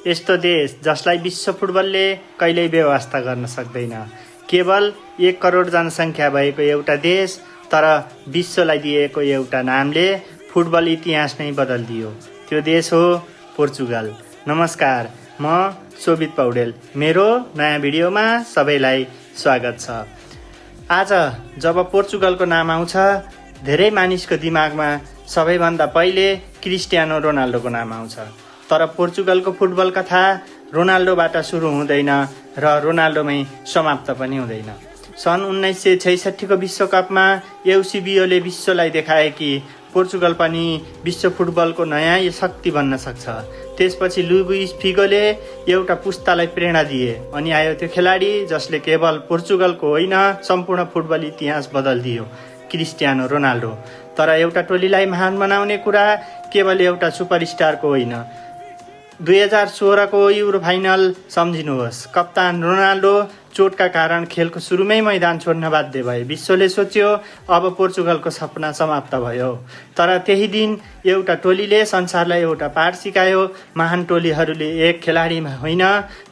यस्तो देश जसलाई विश्व फुटबलले कहिल्यै व्यवस्था गर्न सक्दैन। केवल 1 करोड जनसङ्ख्या भएको एउटा देश, तर विश्वलाई दिएको एउटा नामले फुटबल इतिहास नै बदलिदियो। त्यो देश हो पोर्चुगल। नमस्कार, म शोभित पौडेल। मेरो नयाँ भिडियोमा सबैलाई स्वागत छ। आज जब पोर्चुगलको नाम आउँछ, धेरै मानिसको दिमागमा सबैभन्दा पहिले क्रिस्टियानो रोनाल्डोको नाम आउँछ। तर पोर्चुगलको फुटबल कथा रोनाल्डोबाट सुरु हुँदैन र रोनाल्डोमै समाप्त पनि हुँदैन। सन् 1966 को विश्वकपमा एउसिबिओले विश्वलाई देखाए कि पोर्चुगल पनि विश्व फुटबलको नयाँ शक्ति बन्न सक्छ। त्यसपछि लुइस फिगोले एउटा पुस्तालाई प्रेरणा दिए अनि आयो त्यो खेलाडी जसले केवल पोर्चुगलको होइन सम्पूर्ण फुटबल इतिहास बदलिदियो, क्रिस्टियानो रोनाल्डो। तर एउटा टोलीलाई महान बनाउने कुरा केवल एउटा सुपरस्टारको होइन। 2016 को युरो फाइनल सम्झिनुहोस्। कप्तान रोनाल्डो चोटका कारण खेलको सुरुमै मैदान छोड्न बाध्य भए। विश्वले सोच्यो अब पोर्चुगलको सपना समाप्त भयो। तर त्यही दिन एउटा टोलीले संसारलाई एउटा पाठ सिकायो। महान टोलीहरूले एक खेलाडीमा होइन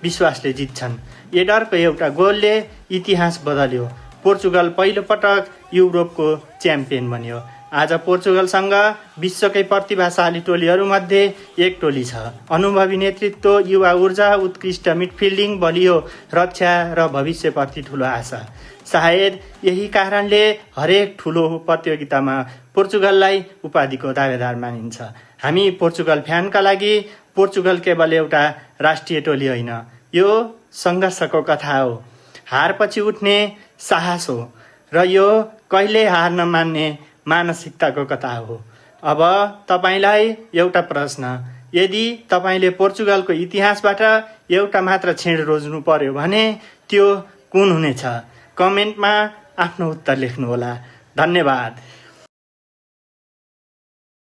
विश्वासले जित्छन्। एडरको एउटा गोलले इतिहास बदल्यो। पोर्चुगल पहिलो पटक युरोपको च्याम्पियन बन्यो। आज पोर्चुगलसँग विश्वकै प्रतिभाशाली टोलीहरूमध्ये एक टोली छ। अनुभवी नेतृत्व, युवा ऊर्जा, उत्कृष्ट मिडफिल्डिङ, बलियो रक्षा र भविष्यप्रति ठुलो आशा। सायद यही कारणले हरेक ठुलो प्रतियोगितामा पोर्चुगललाई उपाधिको दावेदार मानिन्छ। हामी पोर्चुगल फ्यानका लागि पोर्चुगल केवल एउटा राष्ट्रिय टोली होइन, यो सङ्घर्षको कथा हो। हारपछि उठ्ने साहस हो र यो कहिल्यै हार नमान्ने मानसिकताको कथा हो। अब तपाईलाई एउटा प्रश्न, यदि तपाईले पोर्चुगलको इतिहासबाट एउटा मात्र क्षण रोज्नु पर्यो भने त्यो कुन हुनेछ? कमेन्टमा आफ्नो उत्तर लेख्नुहोला। धन्यवाद।